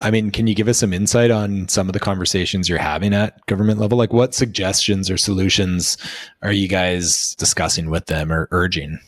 I mean, can you give us some insight on some of the conversations you're having at government level? Like what suggestions or solutions are you guys discussing with them or urging?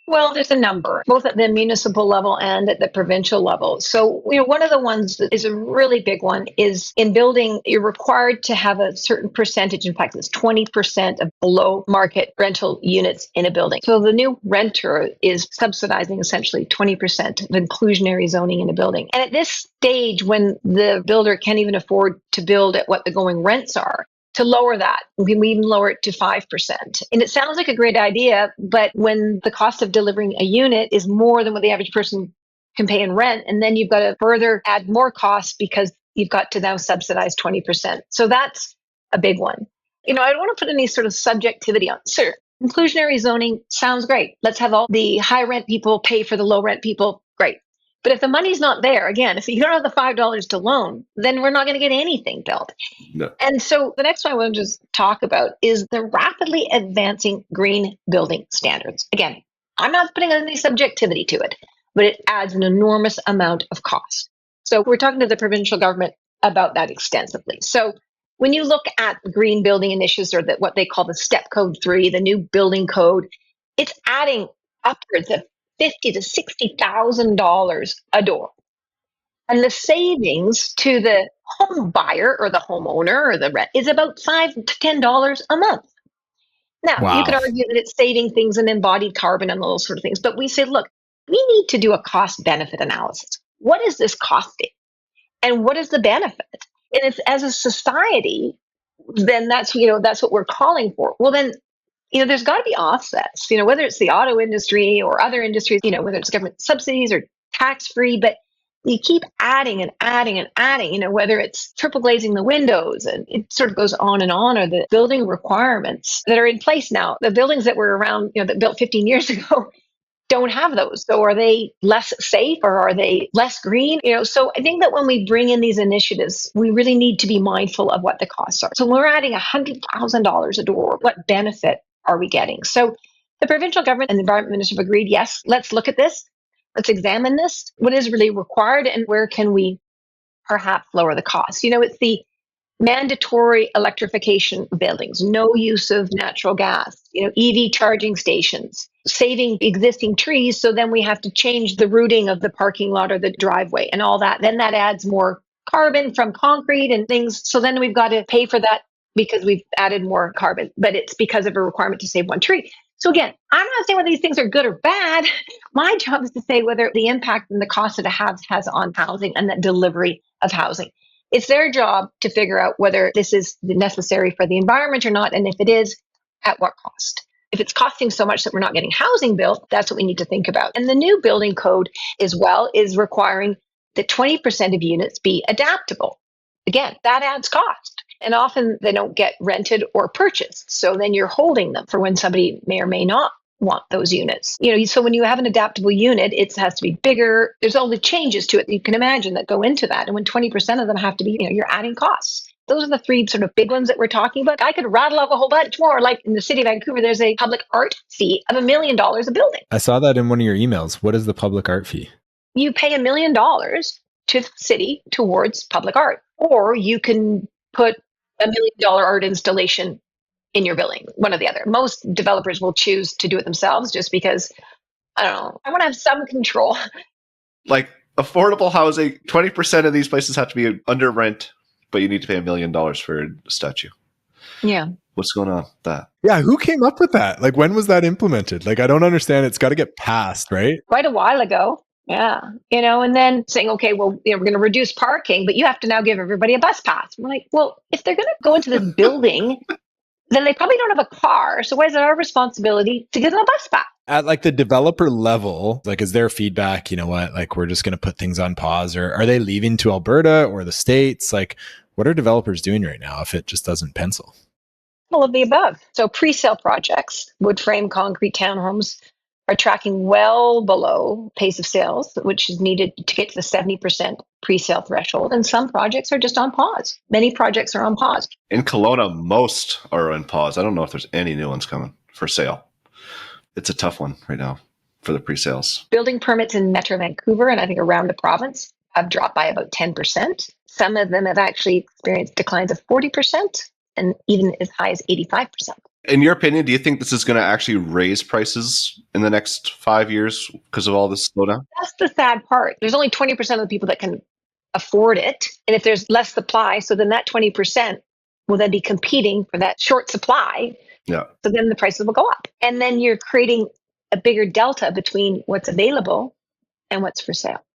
Well, there's a number, both at the municipal level and at the provincial level. So, one of the ones that is a really big one is in building, you're required to have a certain percentage. In fact, it's 20% of below market rental units in a building. So the new renter is subsidizing essentially 20% of inclusionary zoning in a building. And at this stage, when the builder can't even afford to build at what the going rents are, to lower that. We can even lower it to 5%. And it sounds like a great idea, but when the cost of delivering a unit is more than what the average person can pay in rent, and then you've got to further add more costs because you've got to now subsidize 20%. So that's a big one. I don't want to put any sort of subjectivity on it. Sure, inclusionary zoning sounds great. Let's have all the high rent people pay for the low rent people. Great. But if the money's not there, again, if you don't have the $5 to loan, then we're not going to get anything built. No. And so the next one I want to just talk about is the rapidly advancing green building standards. Again, I'm not putting any subjectivity to it, but it adds an enormous amount of cost. So we're talking to the provincial government about that extensively. So when you look at green building initiatives, or what they call the Step Code 3, the new building code, it's adding upwards of $50,000 to $60,000 a door. And the savings to the home buyer or the homeowner or the rent is about $5 to $10 a month. Now, Wow. you could argue that it's saving things in embodied carbon and those sort of things, but we say, look, we need to do a cost benefit analysis. What is this costing? And what is the benefit? And if as a society, then that's what we're calling for. Well, then there's got to be offsets, whether it's the auto industry or other industries, whether it's government subsidies or tax-free, but you keep adding and adding and adding, whether it's triple glazing the windows, and it sort of goes on, or the building requirements that are in place now. The buildings that were around, that built 15 years ago don't have those. So are they less safe, or are they less green? So I think that when we bring in these initiatives, we really need to be mindful of what the costs are. So when we're adding $100,000 a door, what benefit are we getting? So the provincial government and the environment minister have agreed, yes, let's look at this. Let's examine this. What is really required, and where can we perhaps lower the cost? It's the mandatory electrification of buildings, no use of natural gas, EV charging stations, saving existing trees. So then we have to change the routing of the parking lot or the driveway and all that. Then that adds more carbon from concrete and things. So then we've got to pay for that because we've added more carbon, but it's because of a requirement to save one tree. So again, I'm not saying whether these things are good or bad. My job is to say whether the impact and the cost that it has on housing and the delivery of housing. It's their job to figure out whether this is necessary for the environment or not, and if it is, at what cost. If it's costing so much that we're not getting housing built, that's what we need to think about. And the new building code as well is requiring that 20% of units be adaptable. Again, that adds cost. And often they don't get rented or purchased. So then you're holding them for when somebody may or may not want those units. So when you have an adaptable unit, it has to be bigger. There's all the changes to it that you can imagine that go into that. And when 20% of them have to be, you're adding costs. Those are the three sort of big ones that we're talking about. I could rattle off a whole bunch more. Like in the city of Vancouver, there's a public art fee of $1 million a building. I saw that in one of your emails. What is the public art fee? You pay $1 million to the city towards public art, or you can put $1 million art installation in your building, one or the other. Most developers will choose to do it themselves just because, I don't know, I want to have some control. Like affordable housing, 20% of these places have to be under rent, but you need to pay $1 million for a statue. Yeah. What's going on with that? Yeah, who came up with that? Like, when was that implemented? Like, I don't understand. It's got to get passed, right? Quite a while ago. Yeah. And then saying, okay, well, we're going to reduce parking, but you have to now give everybody a bus pass. I'm like, well, if they're going to go into this building, then they probably don't have a car. So why is it our responsibility to give them a bus pass? At like the developer level, like, is there feedback, like, we're just going to put things on pause, or are they leaving to Alberta or the States? Like, what are developers doing right now if it just doesn't pencil? All of the above. So pre-sale projects, wood frame concrete townhomes, are tracking well below pace of sales, which is needed to get to the 70% pre-sale threshold. And some projects are just on pause. Many projects are on pause. In Kelowna, most are on pause. I don't know if there's any new ones coming for sale. It's a tough one right now for the pre-sales. Building permits in Metro Vancouver and I think around the province have dropped by about 10%. Some of them have actually experienced declines of 40% and even as high as 85%. In your opinion, do you think this is going to actually raise prices in the next 5 years because of all this slowdown? That's the sad part. There's only 20% of the people that can afford it. And if there's less supply, so then that 20% will then be competing for that short supply. Yeah. So then the prices will go up. And then you're creating a bigger delta between what's available and what's for sale.